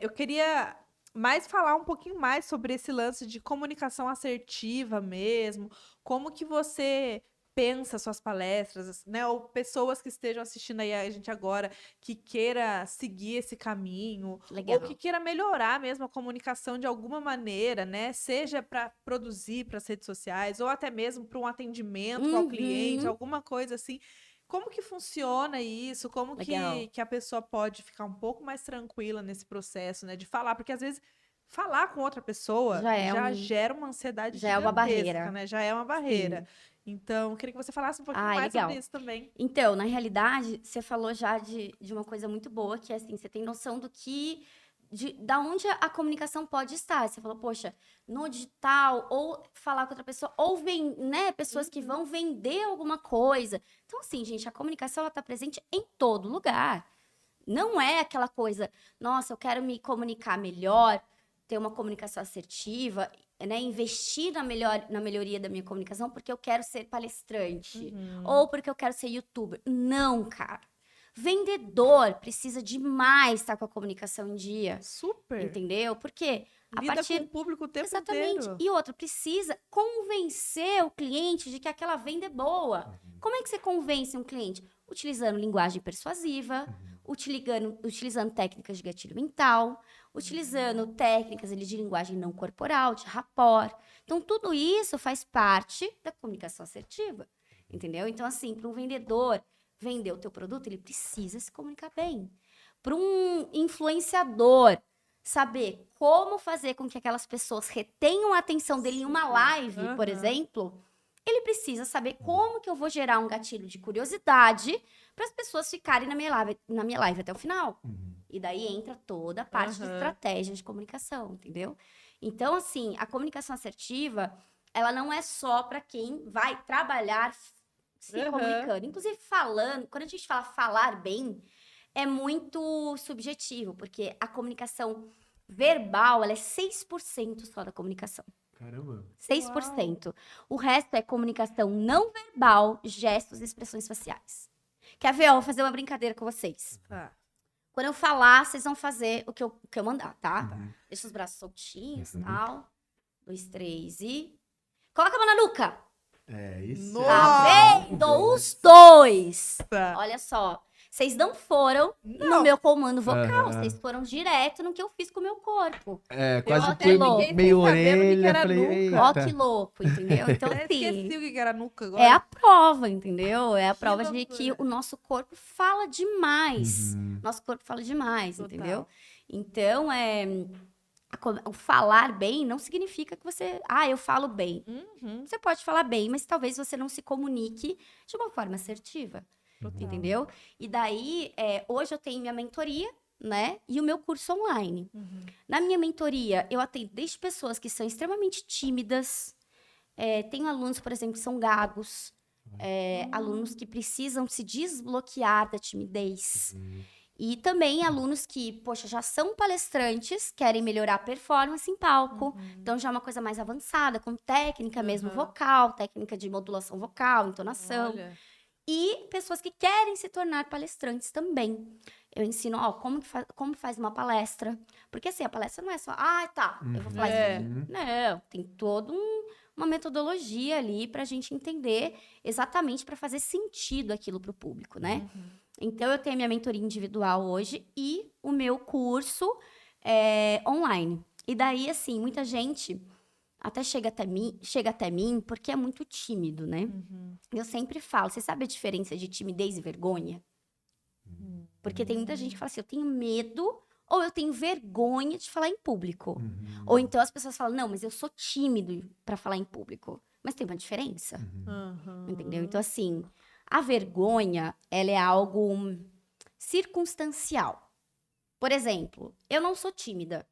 eu queria mais falar um pouquinho mais sobre esse lance de comunicação assertiva mesmo. Como que você pensa suas palestras, né? Ou pessoas que estejam assistindo aí a gente agora, que queira seguir esse caminho, ou que Legal. queira melhorar mesmo a comunicação de alguma maneira, né? Seja para produzir para as redes sociais, ou até mesmo para um atendimento ao cliente, Uhum. alguma coisa assim. Como que funciona isso? Como Legal. que a pessoa pode ficar um pouco mais tranquila nesse processo, né? De falar, porque às vezes falar com outra pessoa Já é já um, gera uma ansiedade já é uma gigantesca, barreira. né? Já é uma barreira. Sim. Então, eu queria que você falasse um pouquinho Ah, mais sobre legal. isso também. Então, na realidade, você falou já de uma coisa muito boa, que é assim, você tem noção do que, da onde a comunicação pode estar. Você falou, poxa, no digital, ou falar com outra pessoa, ou vem, né, pessoas que Uhum. vão vender alguma coisa. Então, assim, gente, a comunicação, ela tá presente em todo lugar. Não é aquela coisa, nossa, eu quero me comunicar melhor, ter uma comunicação assertiva, né? Investir na melhoria da minha comunicação porque eu quero ser palestrante Uhum. ou porque eu quero ser youtuber. Não, cara. Vendedor precisa demais estar com a comunicação em dia, Super. entendeu? Porque a Lida com o partir. público o tempo Exatamente. inteiro. E outra, precisa convencer o cliente de que aquela venda é boa. Como é que você convence um cliente? Utilizando linguagem persuasiva, utilizando técnicas de gatilho mental, utilizando técnicas ali, de linguagem não corporal, de rapport. Então, tudo isso faz parte da comunicação assertiva, entendeu? Então, assim, para um vendedor vender o teu produto, ele precisa se comunicar bem. Para um influenciador saber como fazer com que aquelas pessoas retenham a atenção dele em uma Super. live, por Aham. exemplo, ele precisa saber como que eu vou gerar um gatilho de curiosidade para as pessoas ficarem na minha live até o final. E daí entra toda a parte de Aham. estratégia de comunicação, entendeu? Então, assim, a comunicação assertiva, ela não é só para quem vai trabalhar se Aham. comunicando. Inclusive, falando, quando a gente fala falar bem, é muito subjetivo, porque a comunicação verbal, ela é 6% só da comunicação. Caramba. seis por Uau. cento. O resto é comunicação não verbal, gestos e expressões faciais. Quer ver? Eu vou fazer uma brincadeira com vocês. Tá. Quando eu falar, vocês vão fazer o que eu mandar, tá? Tá. Deixa os braços soltinhos, Uhum. tal. 2, 3 e... Coloca a mão na nuca! É, isso Tá Nossa. vendo? Os dois! Olha só. Vocês não foram no Não. meu comando vocal, Aham. vocês foram direto no que eu fiz com o meu corpo. É, Eu quase Ó que até foi fiquei louco. sem meio saber o que orelha. era Falei, nuca. Ó que eita. louco, entendeu? Então, Até esqueci assim, o que era nuca é a agora. prova, entendeu? É a Que prova de que loucura. o nosso corpo fala demais. Uhum. Nosso corpo fala demais, entendeu? Total. Então, o falar bem não significa que você, eu falo bem. Uhum. Você pode falar bem, mas talvez você não se comunique de uma forma assertiva, Total. entendeu? E daí, hoje eu tenho minha mentoria, né? E o meu curso online. Uhum. Na minha mentoria, eu atendo desde pessoas que são extremamente tímidas, tenho alunos, por exemplo, que são gagos, alunos que precisam se desbloquear da timidez. E também alunos que, poxa, já são palestrantes, querem melhorar a performance em palco. Então já é uma coisa mais avançada, com técnica mesmo Aham. vocal, técnica de modulação vocal, entonação. Olha. E pessoas que querem se tornar palestrantes também. Eu ensino, como faz uma palestra. Porque assim, a palestra não é só, tá, eu vou falar isso É. aqui. Não, tem toda uma metodologia ali pra gente entender exatamente para fazer sentido aquilo pro público, né? Então, eu tenho a minha mentoria individual hoje e o meu curso online. E daí, assim, muita gente até chega até mim porque é muito tímido, né? Eu sempre falo, você sabe a diferença de timidez e vergonha? Porque tem muita gente que fala assim, eu tenho medo ou eu tenho vergonha de falar em público. Ou então as pessoas falam, não, mas eu sou tímido para falar em público. Mas tem uma diferença, entendeu? Então, assim, a vergonha, ela é algo circunstancial. Por exemplo, eu não sou tímida.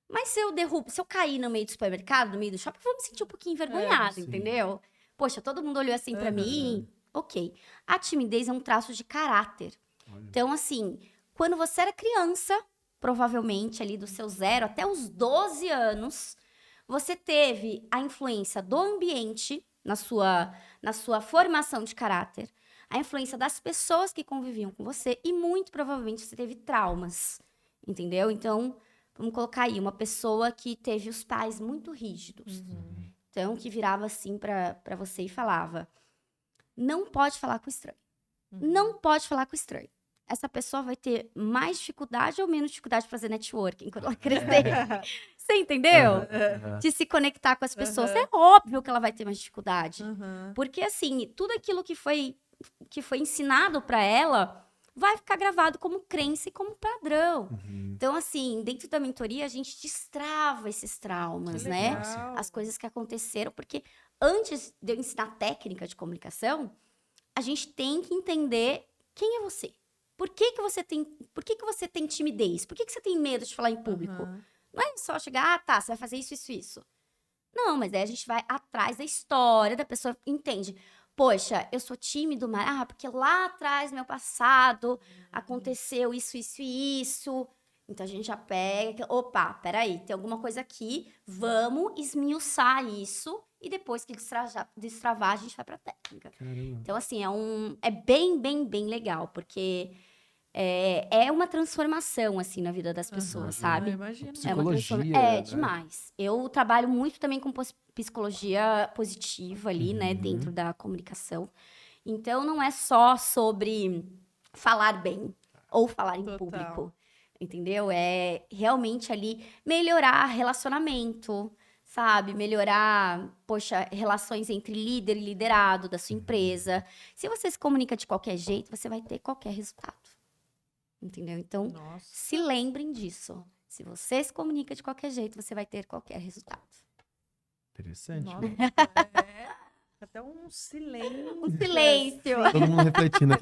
Mas se eu cair no meio do supermercado, no meio do shopping, eu vou me sentir um pouquinho envergonhada, sim. entendeu? Poxa, todo mundo olhou assim pra Aham. mim. Ok. A timidez é um traço de caráter. Olha. Então, assim, quando você era criança, provavelmente ali dos seus 0 até os 12 anos, você teve a influência do ambiente na sua formação de caráter, a influência das pessoas que conviviam com você e muito provavelmente você teve traumas, entendeu? Então, vamos colocar aí, uma pessoa que teve os pais muito rígidos. Então, que virava assim pra você e falava, não pode falar com estranho. Não pode falar com estranho. Essa pessoa vai ter mais dificuldade ou menos dificuldade de fazer networking quando ela crescer. Você entendeu? De se conectar com as pessoas. É óbvio que ela vai ter mais dificuldade. Porque, assim, tudo aquilo que foi ensinado pra ela vai ficar gravado como crença e como padrão. Então, assim, dentro da mentoria, a gente destrava esses traumas, Que né? legal. As coisas que aconteceram. Porque antes de eu ensinar técnica de comunicação, a gente tem que entender quem é você. Por que você tem timidez? Por que você tem medo de falar em público? Não é só chegar, tá, você vai fazer isso, isso, isso. Não, mas aí a gente vai atrás da história da pessoa, entende? Poxa, eu sou tímido, mas porque lá atrás, meu passado, aconteceu isso, isso e isso. Então a gente já pega, opa, peraí, tem alguma coisa aqui, vamos esmiuçar isso e depois que destravar, a gente vai pra técnica. Caramba. Então, assim, é bem, bem, bem legal, porque é uma transformação, assim, na vida das pessoas, sabe? Imagina. É uma Psicologia, transformação. né? Demais. Eu trabalho muito também com psicologia positiva ali, né, Uhum. dentro da comunicação. Então, não é só sobre falar bem ou falar em Total. público, entendeu? É realmente ali melhorar relacionamento, sabe? Melhorar, poxa, relações entre líder e liderado da sua empresa. Se você se comunica de qualquer jeito, você vai ter qualquer resultado. Entendeu? Então, Nossa. se lembrem disso. Se você se comunica de qualquer jeito, você vai ter qualquer resultado. Interessante. Nossa, até um silêncio. Um silêncio. Todo mundo refletindo aqui